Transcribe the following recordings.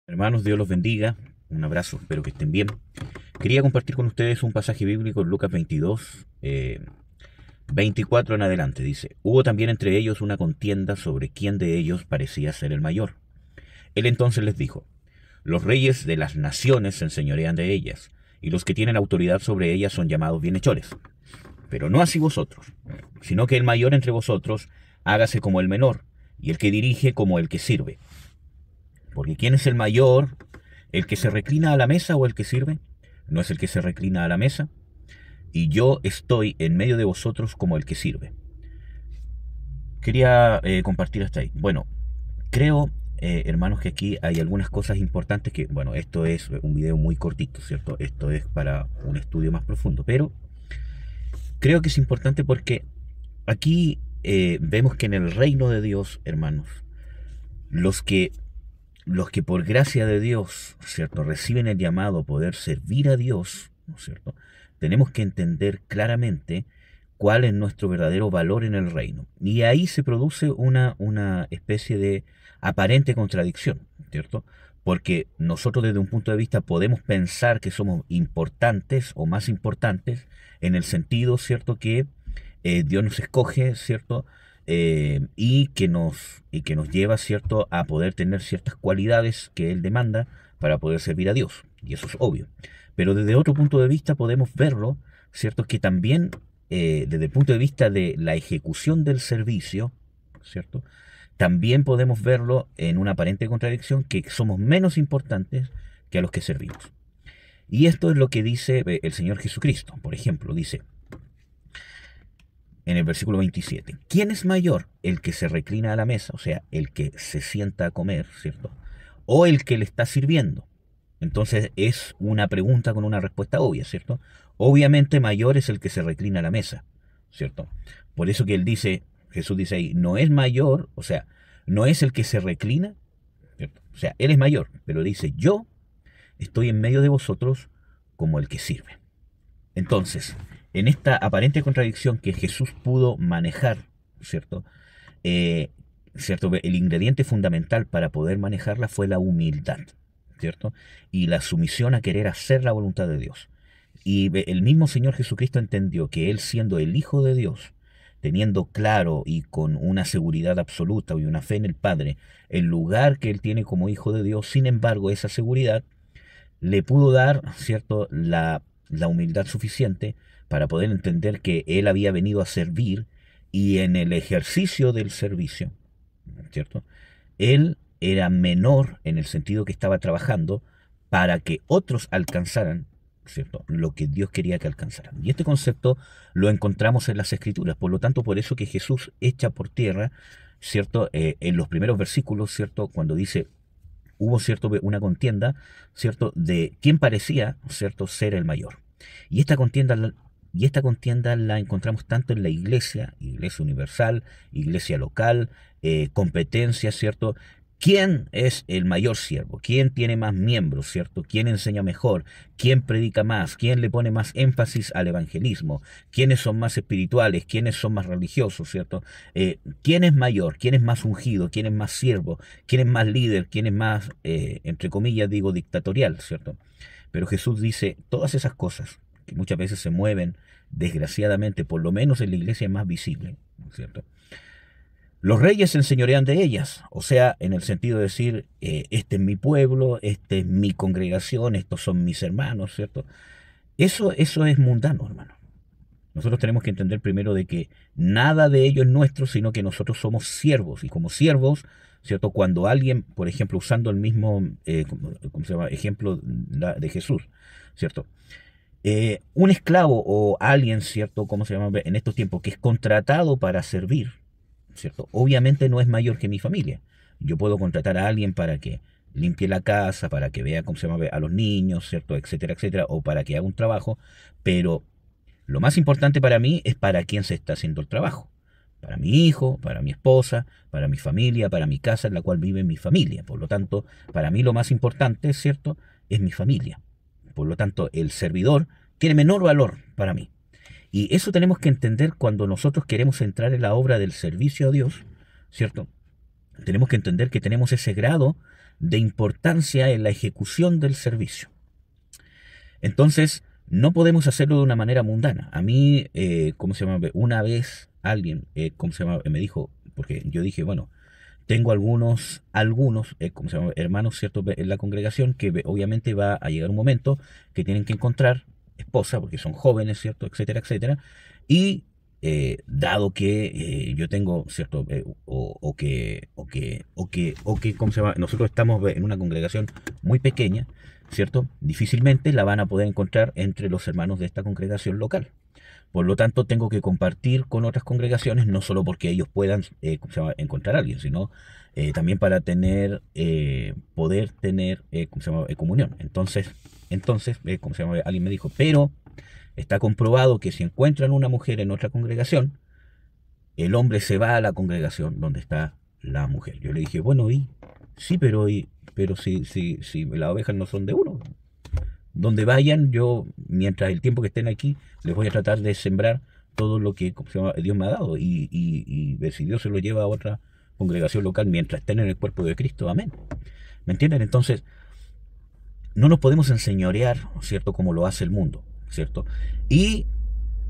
Hermanos, Dios los bendiga. Un abrazo, espero que estén bien. Quería compartir con ustedes un pasaje bíblico en Lucas 22, 24 en adelante. Dice: hubo también entre ellos una contienda sobre quién de ellos parecía ser el mayor. Él entonces les dijo: los reyes de las naciones se enseñorean de ellas, y los que tienen autoridad sobre ellas son llamados bienhechores. Pero no así vosotros, sino que el mayor entre vosotros hágase como el menor, y el que dirige como el que sirve. Porque ¿quién es el mayor? ¿El que se reclina a la mesa o el que sirve? ¿No es el que se reclina a la mesa? Y yo estoy en medio de vosotros como el que sirve. Quería compartir hasta ahí. Bueno, creo, hermanos, que aquí hay algunas cosas importantes que, bueno, esto es un video muy cortito, ¿cierto? Esto es para un estudio más profundo, pero creo que es importante porque aquí vemos que en el reino de Dios, hermanos, los que los que por gracia de Dios, ¿cierto?, reciben el llamado a poder servir a Dios, ¿no es cierto?, tenemos que entender claramente cuál es nuestro verdadero valor en el reino. Y ahí se produce una especie de aparente contradicción, ¿cierto? Porque nosotros desde un punto de vista podemos pensar que somos importantes o más importantes en el sentido, ¿cierto?, que Dios nos escoge, ¿cierto? Y que nos lleva, ¿cierto?, a poder tener ciertas cualidades que Él demanda para poder servir a Dios. Y eso es obvio. Pero desde otro punto de vista podemos verlo, ¿cierto?, que también desde el punto de vista de la ejecución del servicio, ¿cierto?, también podemos verlo en una aparente contradicción, que somos menos importantes que a los que servimos. Y esto es lo que dice el Señor Jesucristo. Por ejemplo, dice en el versículo 27, ¿quién es mayor? ¿El que se reclina a la mesa, o sea, el que se sienta a comer, ¿cierto?, o el que le está sirviendo? Entonces es una pregunta con una respuesta obvia, ¿cierto? Obviamente mayor es el que se reclina a la mesa, ¿cierto? Por eso que él dice, Jesús dice ahí, no es mayor, o sea, no es el que se reclina, ¿cierto? O sea, él es mayor, pero dice, yo estoy en medio de vosotros como el que sirve. Entonces, en esta aparente contradicción que Jesús pudo manejar, ¿cierto? Eh, ¿Cierto? El ingrediente fundamental para poder manejarla fue la humildad, ¿cierto? Y la sumisión a querer hacer la voluntad de Dios. Y el mismo Señor Jesucristo entendió que Él, siendo el Hijo de Dios, teniendo claro y con una seguridad absoluta y una fe en el Padre, el lugar que Él tiene como Hijo de Dios, sin embargo, esa seguridad le pudo dar, ¿cierto?, la humildad suficiente para poder entender que él había venido a servir, y en el ejercicio del servicio, ¿cierto?, él era menor en el sentido que estaba trabajando para que otros alcanzaran, ¿cierto?, lo que Dios quería que alcanzaran. Y este concepto lo encontramos en las Escrituras. Por lo tanto, por eso que Jesús echa por tierra, ¿cierto?, en los primeros versículos, ¿cierto?, cuando dice hubo, ¿cierto?, una contienda, ¿cierto?, de quién parecía, ¿cierto?, ser el mayor. Y esta contienda la encontramos tanto en la iglesia, iglesia universal, iglesia local, competencia, ¿cierto? ¿Quién es el mayor siervo? ¿Quién tiene más miembros, ¿cierto? ¿Quién enseña mejor? ¿Quién predica más? ¿Quién le pone más énfasis al evangelismo? ¿Quiénes son más espirituales? ¿Quiénes son más religiosos, ¿cierto? ¿Quién es mayor? ¿Quién es más ungido? ¿Quién es más siervo? ¿Quién es más líder? ¿Quién es más, entre comillas, digo, dictatorial, ¿cierto? Pero Jesús dice, todas esas cosas que muchas veces se mueven, desgraciadamente, por lo menos en la iglesia más visible, ¿cierto? Los reyes se enseñorean de ellas, o sea, en el sentido de decir, este es mi pueblo, este es mi congregación, estos son mis hermanos, ¿cierto? Eso es mundano, hermano. Nosotros tenemos que entender primero de que nada de ello es nuestro, sino que nosotros somos siervos. Y como siervos, ¿cierto? Cuando alguien, por ejemplo, usando el mismo ¿cómo se llama?, ejemplo de Jesús, ¿cierto? Un esclavo o alguien, ¿cierto?, ¿cómo se llama?, en estos tiempos, que es contratado para servir, ¿cierto? Obviamente no es mayor que mi familia. Yo puedo contratar a alguien para que limpie la casa, para que vea, ¿cómo se llama?, a los niños, ¿cierto?, etcétera, etcétera, o para que haga un trabajo, pero lo más importante para mí es para quién se está haciendo el trabajo. Para mi hijo, para mi esposa, para mi familia, para mi casa en la cual vive mi familia. Por lo tanto, para mí lo más importante, ¿cierto?, es mi familia. Por lo tanto, el servidor tiene menor valor para mí. Y eso tenemos que entender cuando nosotros queremos entrar en la obra del servicio a Dios, ¿cierto? Tenemos que entender que tenemos ese grado de importancia en la ejecución del servicio. Entonces, no podemos hacerlo de una manera mundana. A mí, ¿cómo se llama? Una vez alguien, ¿cómo se llama? Me dijo, porque yo dije, bueno, tengo algunos, ¿cómo se llama? Hermanos, ¿cierto? En la congregación que obviamente va a llegar un momento que tienen que encontrar esposa, porque son jóvenes, ¿cierto? Etcétera, etcétera. Y dado que yo tengo, ¿cierto? ¿Cómo se llama? Nosotros estamos en una congregación muy pequeña, ¿cierto? Difícilmente la van a poder encontrar entre los hermanos de esta congregación local. Por lo tanto, tengo que compartir con otras congregaciones, no solo porque ellos puedan ¿cómo se llama? Encontrar a alguien, sino también para tener, poder tener ¿cómo se llama? Comunión. Entonces ¿cómo se llama? Alguien me dijo, pero está comprobado que si encuentran una mujer en otra congregación, el hombre se va a la congregación donde está la mujer. Yo le dije, bueno, sí, pero si las ovejas no son de uno. Donde vayan, yo, mientras el tiempo que estén aquí, les voy a tratar de sembrar todo lo que ¿cómo se llama? Dios me ha dado. Y ver si Dios se lo lleva a otra congregación local mientras estén en el cuerpo de Cristo. Amén. ¿Me entienden? Entonces, no nos podemos enseñorear, ¿cierto? Como lo hace el mundo, ¿cierto? Y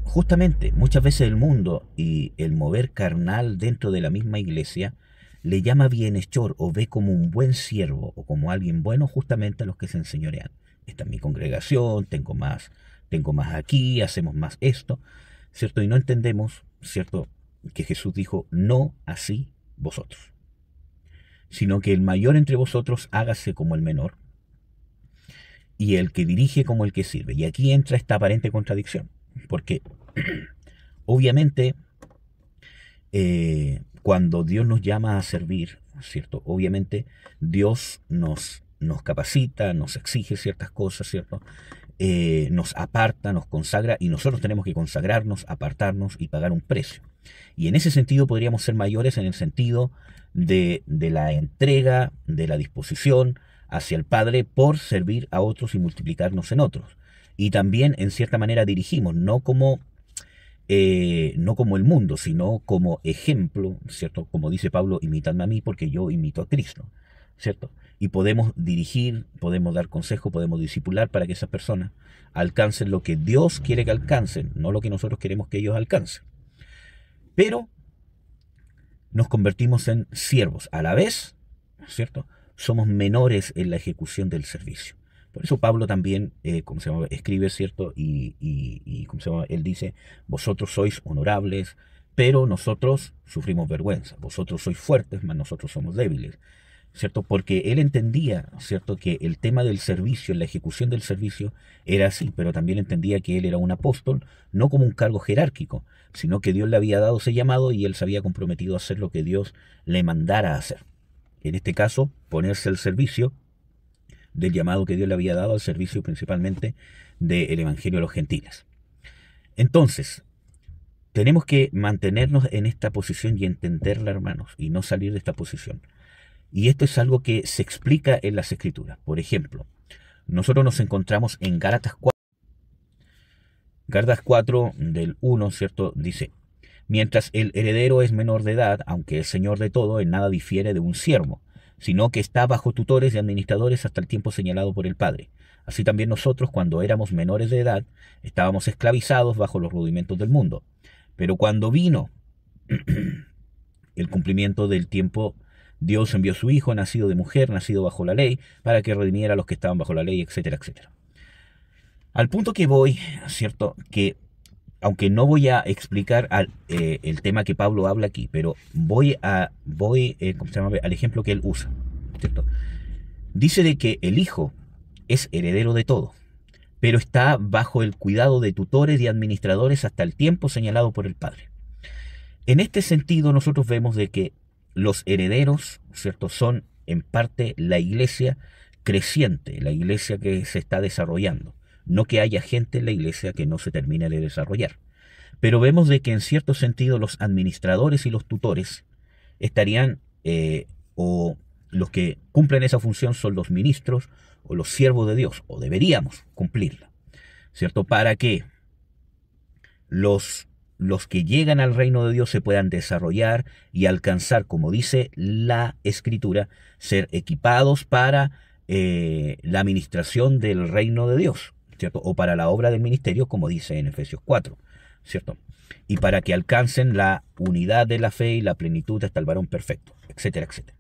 justamente, muchas veces el mundo y el mover carnal dentro de la misma iglesia le llama bienhechor o ve como un buen siervo o como alguien bueno justamente a los que se enseñorean. Esta es mi congregación, tengo más aquí, hacemos más esto, ¿cierto? Y no entendemos, ¿cierto? Que Jesús dijo, no así vosotros, sino que el mayor entre vosotros hágase como el menor y el que dirige como el que sirve. Y aquí entra esta aparente contradicción, porque obviamente cuando Dios nos llama a servir, ¿cierto? Obviamente Dios nos capacita, nos exige ciertas cosas, ¿cierto? Nos aparta, nos consagra y nosotros tenemos que consagrarnos, apartarnos y pagar un precio. Y en ese sentido podríamos ser mayores en el sentido de la entrega, de la disposición hacia el Padre por servir a otros y multiplicarnos en otros. Y también en cierta manera dirigimos, no como el mundo, sino como ejemplo, ¿cierto? Como dice Pablo, imitadme a mí porque yo imito a Cristo, ¿cierto? Y podemos dirigir, podemos dar consejo, podemos discipular para que esas personas alcancen lo que Dios quiere que alcancen, no lo que nosotros queremos que ellos alcancen. Pero nos convertimos en siervos. A la vez, ¿cierto? Somos menores en la ejecución del servicio. Por eso Pablo también, ¿cómo se llama? Escribe, ¿cierto? ¿Cómo se llama? Él dice, vosotros sois honorables, pero nosotros sufrimos vergüenza. Vosotros sois fuertes, mas nosotros somos débiles, ¿cierto? Porque él entendía, ¿cierto? Que el tema del servicio, la ejecución del servicio, era así, pero también entendía que él era un apóstol, no como un cargo jerárquico, sino que Dios le había dado ese llamado y él se había comprometido a hacer lo que Dios le mandara a hacer. En este caso, ponerse al servicio del llamado que Dios le había dado al servicio principalmente del Evangelio a los gentiles. Entonces, tenemos que mantenernos en esta posición y entenderla, hermanos, y no salir de esta posición. Y esto es algo que se explica en las Escrituras. Por ejemplo, nosotros nos encontramos en Gálatas 4. Gálatas 4 del 1, ¿cierto? Dice, mientras el heredero es menor de edad, aunque es señor de todo, en nada difiere de un siervo, sino que está bajo tutores y administradores hasta el tiempo señalado por el Padre. Así también nosotros, cuando éramos menores de edad, estábamos esclavizados bajo los rudimentos del mundo. Pero cuando vino el cumplimiento del tiempo, Dios envió a su Hijo, nacido de mujer, nacido bajo la ley, para que redimiera a los que estaban bajo la ley, etcétera, etcétera. Al punto que voy, ¿cierto? Que aunque no voy a explicar el tema que Pablo habla aquí, pero voy ¿cómo se llama? Al ejemplo que él usa, ¿cierto? Dice de que el Hijo es heredero de todo, pero está bajo el cuidado de tutores y administradores hasta el tiempo señalado por el Padre. En este sentido, nosotros vemos de que los herederos, ¿cierto? Son en parte la iglesia creciente, la iglesia que se está desarrollando. No que haya gente en la iglesia que no se termine de desarrollar. Pero vemos de que en cierto sentido los administradores y los tutores estarían, o los que cumplen esa función son los ministros o los siervos de Dios, o deberíamos cumplirla, ¿cierto? Para que los los que llegan al reino de Dios se puedan desarrollar y alcanzar, como dice la Escritura, ser equipados para la administración del reino de Dios, ¿cierto? O para la obra del ministerio, como dice en Efesios 4, ¿cierto? Y para que alcancen la unidad de la fe y la plenitud hasta el varón perfecto, etcétera, etcétera.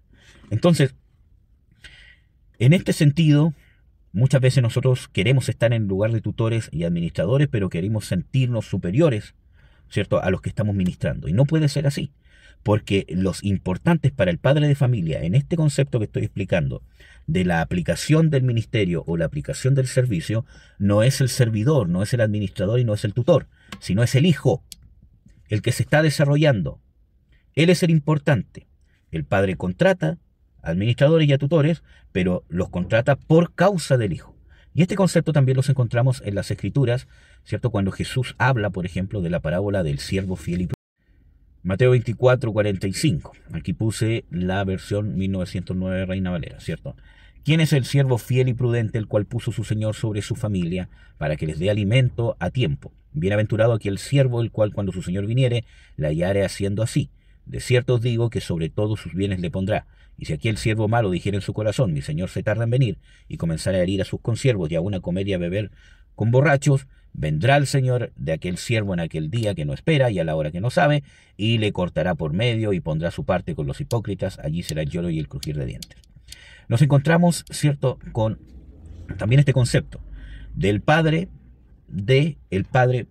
Entonces, en este sentido, muchas veces nosotros queremos estar en lugar de tutores y administradores, pero queremos sentirnos superiores, ¿cierto?, a los que estamos ministrando. Y no puede ser así, porque los importantes para el padre de familia, en este concepto que estoy explicando, de la aplicación del ministerio o la aplicación del servicio, no es el servidor, no es el administrador y no es el tutor, sino es el hijo, el que se está desarrollando. Él es el importante. El padre contrata administradores y a tutores, pero los contrata por causa del hijo. Y este concepto también los encontramos en las Escrituras, ¿cierto? Cuando Jesús habla, por ejemplo, de la parábola del siervo fiel y prudente. Mateo 24, 45. Aquí puse la versión 1909 Reina Valera, ¿cierto? ¿Quién es el siervo fiel y prudente, el cual puso su señor sobre su familia para que les dé alimento a tiempo? Bienaventurado aquel siervo, el cual cuando su señor viniere, la hallare haciendo así. De cierto os digo que sobre todos sus bienes le pondrá. Y si aquel siervo malo dijera en su corazón, mi señor se tarda en venir, y comenzara a herir a sus consiervos y aun a comer y a beber con borrachos, vendrá el señor de aquel siervo en aquel día que no espera y a la hora que no sabe, y le cortará por medio y pondrá su parte con los hipócritas, allí será el lloro y el crujir de dientes. Nos encontramos, ¿cierto?, con también este concepto del padre el padre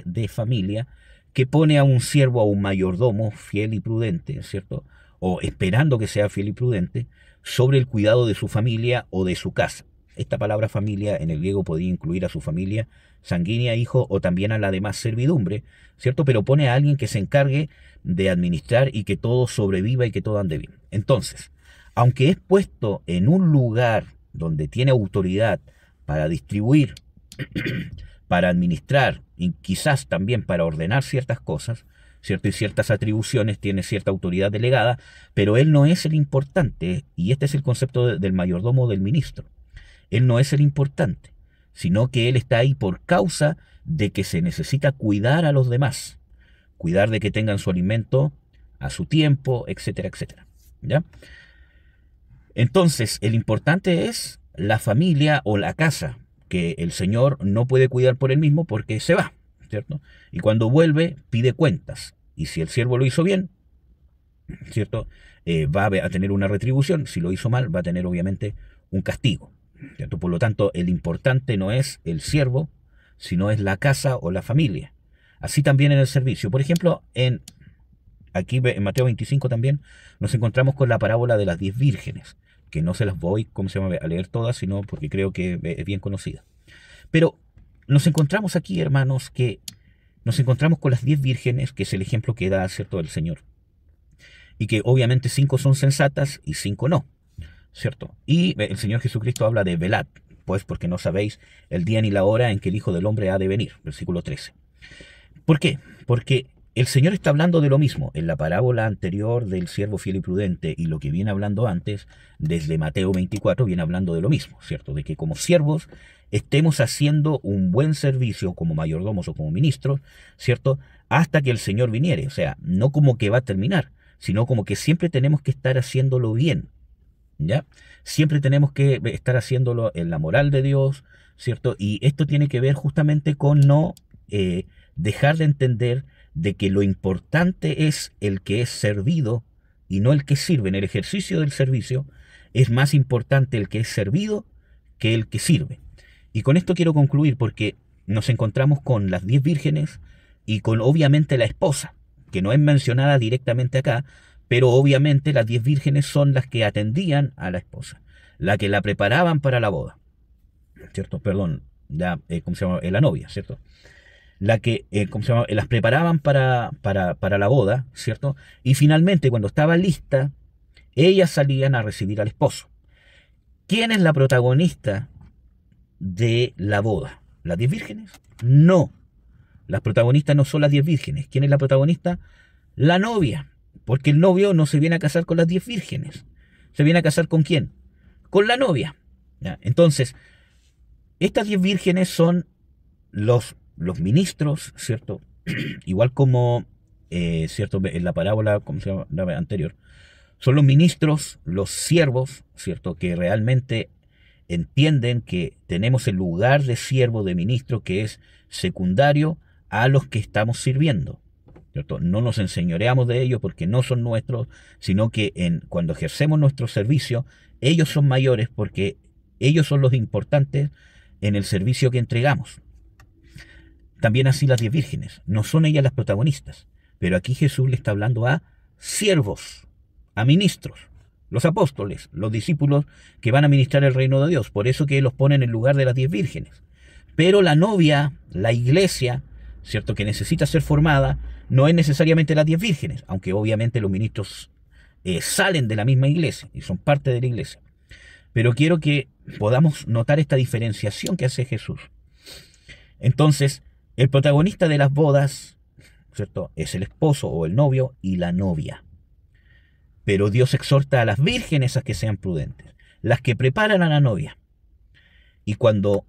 de familia, que pone a un siervo, a un mayordomo fiel y prudente, ¿cierto?, o esperando que sea fiel y prudente, sobre el cuidado de su familia o de su casa. Esta palabra familia en el griego podía incluir a su familia sanguínea, hijo, o también a la demás servidumbre, ¿cierto? Pero pone a alguien que se encargue de administrar y que todo sobreviva y que todo ande bien. Entonces, aunque es puesto en un lugar donde tiene autoridad para distribuir, para administrar y quizás también para ordenar ciertas cosas, ¿cierto?, y ciertas atribuciones, tiene cierta autoridad delegada, pero él no es el importante, y este es el concepto del mayordomo, del ministro. Él no es el importante, sino que él está ahí por causa de que se necesita cuidar a los demás, cuidar de que tengan su alimento a su tiempo, etcétera, etcétera, ¿ya? Entonces, el importante es la familia o la casa, que el Señor no puede cuidar por él mismo porque se va, ¿cierto? Y cuando vuelve, pide cuentas. Y si el siervo lo hizo bien, ¿cierto?, va a tener una retribución. Si lo hizo mal, va a tener obviamente un castigo, ¿cierto? Por lo tanto, el importante no es el siervo, sino es la casa o la familia. Así también en el servicio. Por ejemplo, aquí en Mateo 25 también nos encontramos con la parábola de las 10 vírgenes, que no se las voy, a leer todas, sino porque creo que es bien conocida. Pero nos encontramos aquí, hermanos, que nos encontramos con las 10 vírgenes, que es el ejemplo que da, ¿cierto?, el Señor. Y que obviamente 5 son sensatas y 5 no, ¿cierto? Y el Señor Jesucristo habla de velad, pues porque no sabéis el día ni la hora en que el Hijo del Hombre ha de venir, versículo 13. ¿Por qué? Porque el Señor está hablando de lo mismo en la parábola anterior del siervo fiel y prudente, y lo que viene hablando antes, desde Mateo 24, viene hablando de lo mismo, ¿cierto? De que como siervos estemos haciendo un buen servicio como mayordomos o como ministros, ¿cierto?, hasta que el Señor viniere. O sea, no como que va a terminar, sino como que siempre tenemos que estar haciéndolo bien, ¿ya? Siempre tenemos que estar haciéndolo en la moral de Dios, ¿cierto? Y esto tiene que ver justamente con no dejar de entender de que lo importante es el que es servido y no el que sirve. En el ejercicio del servicio es más importante el que es servido que el que sirve. Y con esto quiero concluir, porque nos encontramos con las 10 vírgenes y con obviamente la esposa, que no es mencionada directamente acá, pero obviamente las 10 vírgenes son las que atendían a la esposa, las que la preparaban para la boda, ¿cierto? Perdón, ¿cómo se llama? La novia, ¿cierto? La que, las preparaban para la boda, ¿cierto? Y finalmente, cuando estaba lista, ellas salían a recibir al esposo. ¿Quién es la protagonista de la boda? ¿Las 10 vírgenes? No. Las protagonistas no son las 10 vírgenes. ¿Quién es la protagonista? La novia. Porque el novio no se viene a casar con las 10 vírgenes. ¿Se viene a casar con quién? Con la novia. ¿Ya? Entonces, estas 10 vírgenes son los los ministros, ¿cierto? Igual como, ¿cierto? En la parábola, como se llama anterior, son los ministros, los siervos, ¿cierto? Que realmente entienden que tenemos el lugar de siervo, de ministro, que es secundario a los que estamos sirviendo, ¿cierto? No nos enseñoreamos de ellos porque no son nuestros, sino que cuando ejercemos nuestro servicio, ellos son mayores porque ellos son los importantes en el servicio que entregamos. También así las 10 vírgenes, no son ellas las protagonistas, pero aquí Jesús le está hablando a siervos, a ministros, los apóstoles, los discípulos que van a ministrar el reino de Dios, por eso que los pone en el lugar de las 10 vírgenes. Pero la novia, la iglesia, ¿cierto?, que necesita ser formada, no es necesariamente las 10 vírgenes, aunque obviamente los ministros salen de la misma iglesia y son parte de la iglesia. Pero quiero que podamos notar esta diferenciación que hace Jesús. Entonces, el protagonista de las bodas, ¿cierto?, es el esposo o el novio y la novia. Pero Dios exhorta a las vírgenes a que sean prudentes, las que preparan a la novia. Y cuando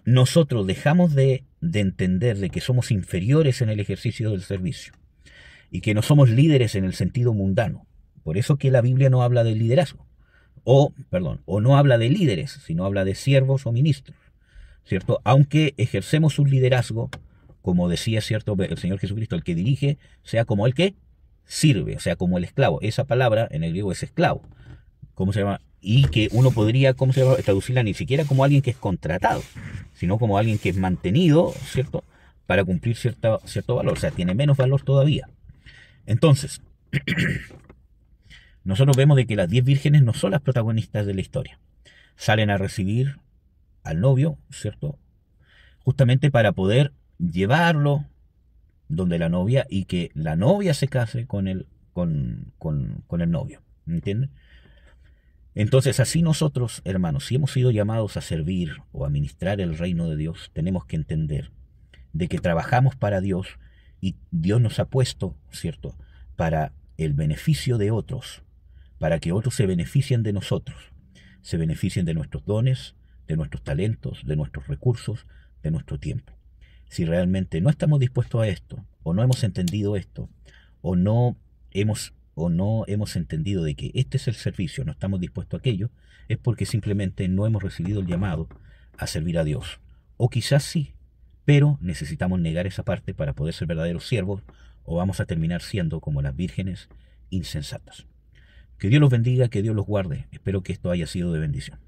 nosotros dejamos de entender de que somos inferiores en el ejercicio del servicio y que no somos líderes en el sentido mundano, por eso que la Biblia no habla de liderazgo, o no habla de líderes, sino habla de siervos o ministros, ¿cierto? Aunque ejercemos un liderazgo, como decía, ¿cierto?, el Señor Jesucristo, el que dirige sea como el que sirve, o sea, como el esclavo. Esa palabra en el griego es esclavo. ¿Cómo se llama? Y que uno podría, ¿cómo se llama?, traducirla ni siquiera como alguien que es contratado, sino como alguien que es mantenido, ¿cierto?, para cumplir cierto valor, o sea, tiene menos valor todavía. Entonces, nosotros vemos de que las 10 vírgenes no son las protagonistas de la historia. Salen a recibir al novio, ¿cierto?, justamente para poder llevarlo donde la novia y que la novia se case con el novio, ¿entienden? Entonces así nosotros, hermanos, si hemos sido llamados a servir o a ministrar el reino de Dios, tenemos que entender de que trabajamos para Dios y Dios nos ha puesto, ¿cierto?, para el beneficio de otros, para que otros se beneficien de nosotros, se beneficien de nuestros dones, de nuestros talentos, de nuestros recursos, de nuestro tiempo. Si realmente no estamos dispuestos a esto, o no hemos entendido esto, o no hemos entendido de que este es el servicio, no estamos dispuestos a aquello, es porque simplemente no hemos recibido el llamado a servir a Dios. O quizás sí, pero necesitamos negar esa parte para poder ser verdaderos siervos, o vamos a terminar siendo como las vírgenes insensatas. Que Dios los bendiga, que Dios los guarde. Espero que esto haya sido de bendición.